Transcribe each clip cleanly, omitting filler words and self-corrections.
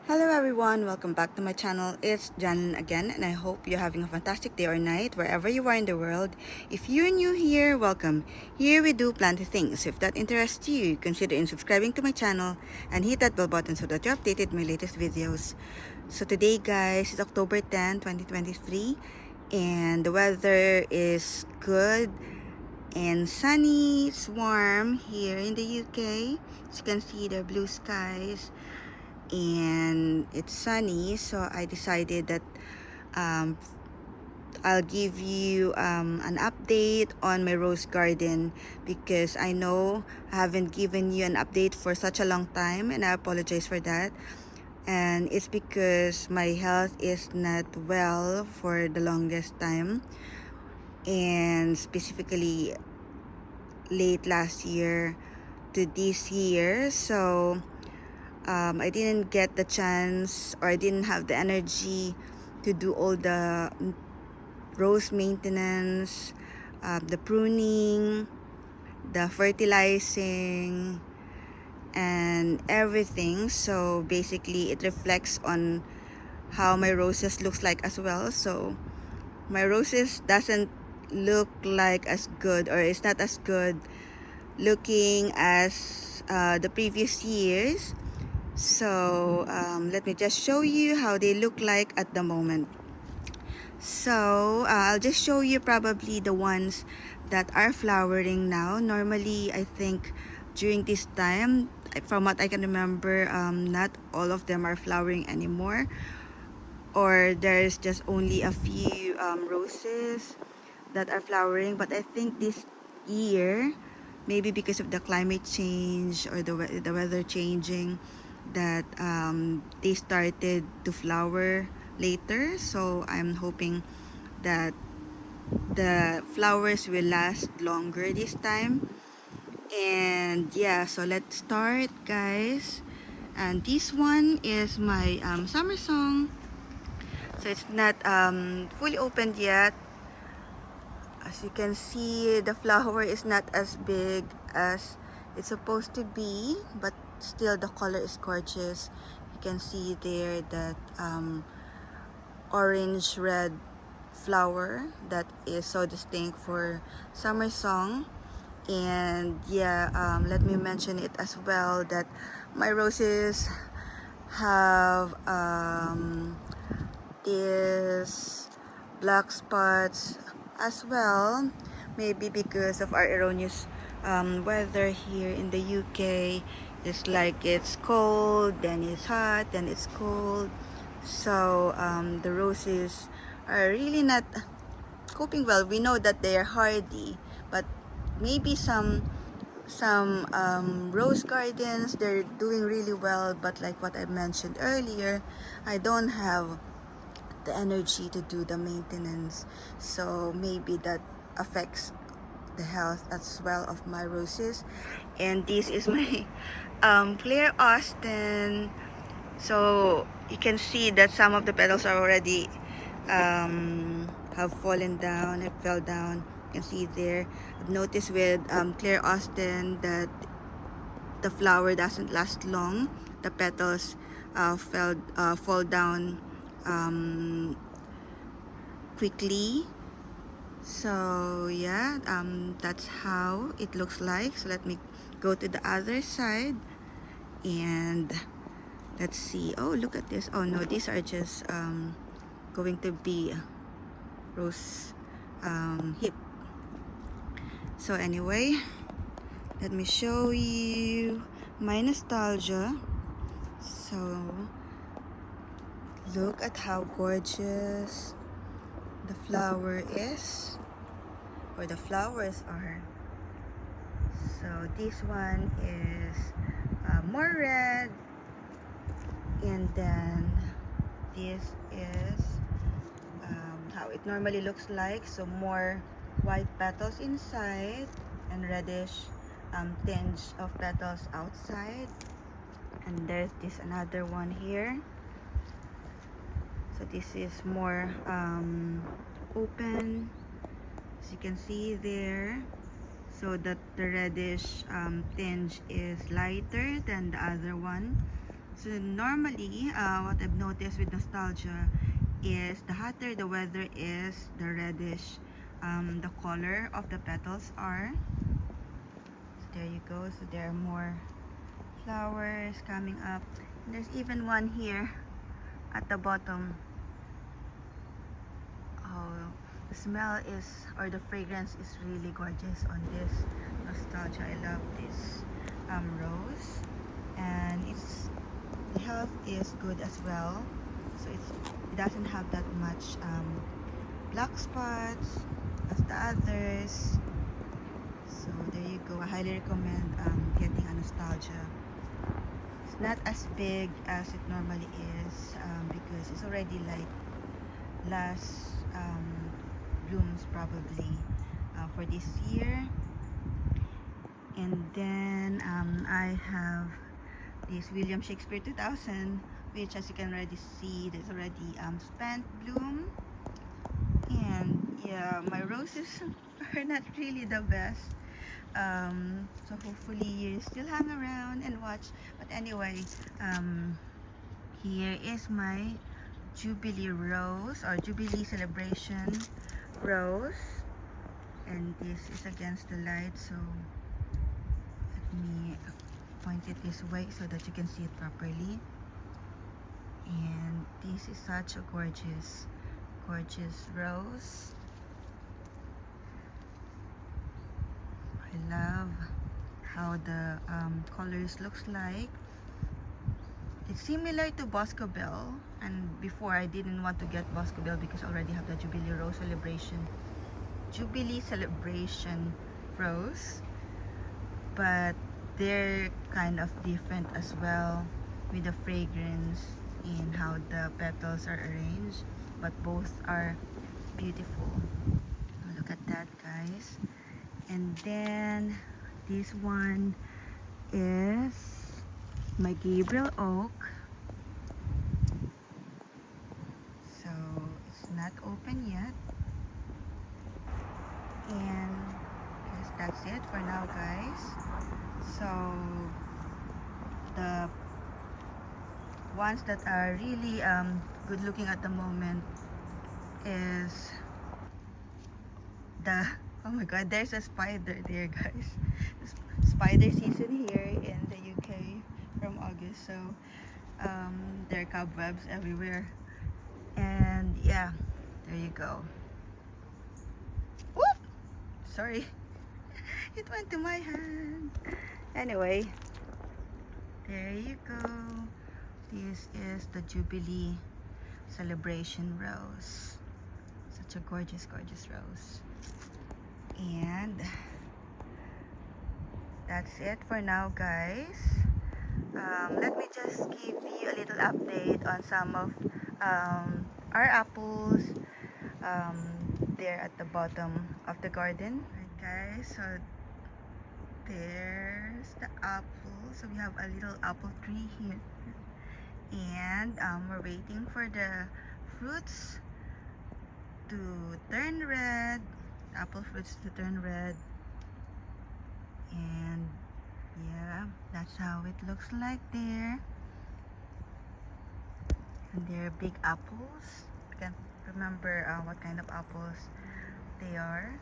Hello everyone, welcome back to my channel. It's Janelyn again, and I hope you're having a fantastic day or night wherever you are in the world. If you're new here, welcome. Here we do plenty things. If that interests you, consider subscribing to my channel and hit that bell button so that you're updated with my latest videos. So today guys, it's October 10, 2023, and the weather is good and sunny. It's warm here in the UK. As you can see, the blue skies and it's sunny, so I decided that um, I'll give you an update on my rose garden, because I know I haven't given you an update for such a long time, and I apologize for that. And it's because my health is not well for the longest time, and specifically late last year to this year. So I didn't get the chance, or I didn't have the energy to do all the rose maintenance, the pruning, the fertilizing, and everything. So basically it reflects on how my roses looks like as well. So my roses doesn't look like as good, or it's not as good looking as the previous years. So let me just show you how they look like at the moment. So I'll just show you probably the ones that are flowering now. Normally I think during this time, from what I can remember, not all of them are flowering anymore, or there's just only a few roses that are flowering. But I think this year, maybe because of the climate change or the weather changing, that they started to flower later. So I'm hoping that the flowers will last longer this time. And yeah, so let's start guys. And this one is my Summersong. So it's not fully opened yet. As you can see, the flower is not as big as it's supposed to be, but still the color is gorgeous. You can see there that orange red flower that is so distinct for Summersong. And yeah, let me mention it as well that my roses have these black spots as well, maybe because of our erroneous weather here in the UK. It's like it's cold, then it's hot, then it's cold. So the roses are really not coping well. We know that they are hardy, but maybe some rose gardens, they're doing really well. But like what I mentioned earlier, I don't have the energy to do the maintenance, so maybe that affects the health as well of my roses. And this is my Claire Austin. So you can see that some of the petals are already have fallen down. It fell down. You can see there. I've noticed with Claire Austin that the flower doesn't last long. The petals fall down quickly. So yeah, that's how it looks like. So let me go to the other side and let's see. Oh, look at this. Oh no, these are just going to be rose hip. So anyway, let me show you my nostalgia. So look at how gorgeous the flower is, or the flowers are. So this one is more red, and then this is how it normally looks like. So more white petals inside and reddish tinge of petals outside. And there's this another one here. So this is more open, as you can see there, so that the reddish tinge is lighter than the other one. So normally, what I've noticed with nostalgia is the hotter the weather is, the reddish the color of the petals are. So there you go. So there are more flowers coming up. And there's even one here at the bottom. Oh, the smell is, or the fragrance is really gorgeous on this nostalgia. I love this rose, and the health is good as well. So it doesn't have that much black spots as the others. So there you go. I highly recommend getting a nostalgia. It's not as big as it normally is because it's already like last blooms probably for this year. And then I have this William Shakespeare 2000, which, as you can already see, there's already spent bloom. And yeah, my roses are not really the best, so hopefully you still hang around and watch. But anyway, here is my Jubilee rose, or Jubilee Celebration rose, and this is against the light, so let me point it this way so that you can see it properly. And this is such a gorgeous rose. I love how the colors looks like. It's similar to Boscobel, and before I didn't want to get Boscobel because I already have the Jubilee Celebration rose, but they're kind of different as well with the fragrance and how the petals are arranged, but both are beautiful. Look at that, guys. And then this one is my Gabriel oak. So it's not open yet, and I guess that's it for now, guys. So the ones that are really good looking at the moment is the, oh my god, there's a spider there, guys. Spider season here in the UK from August, so there are cobwebs everywhere. And yeah, there you go. Whoop! Sorry, it went to my hand. Anyway, there you go. This is the Jubilee Celebration rose. Such a gorgeous rose. And that's it for now, guys. Let me just give you a little update on some of our apples there at the bottom of the garden. Right, guys, so there's the apple. So we have a little apple tree here, and we're waiting for the fruits to turn red, apple fruits to turn red. And yeah, that's how it looks like there. And they're big apples. I can't remember what kind of apples they are,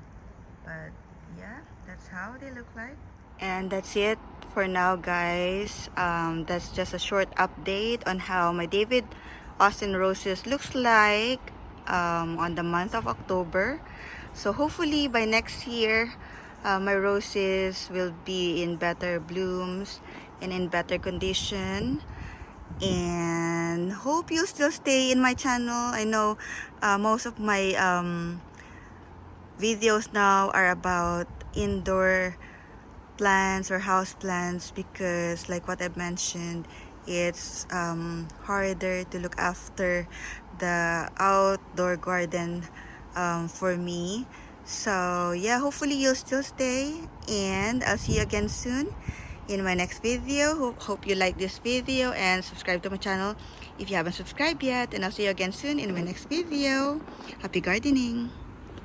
but yeah, that's how they look like. And that's it for now, guys. That's just a short update on how my David Austin roses looks like on the month of October. So hopefully by next year, my roses will be in better blooms and in better condition. And hope you still stay in my channel. I know most of my videos now are about indoor plants or house plants, because like what I've mentioned, it's harder to look after the outdoor garden for me. So yeah, hopefully you'll still stay, and I'll see you again soon in my next video. Hope you like this video and subscribe to my channel if you haven't subscribed yet, and I'll see you again soon in my next video. Happy gardening!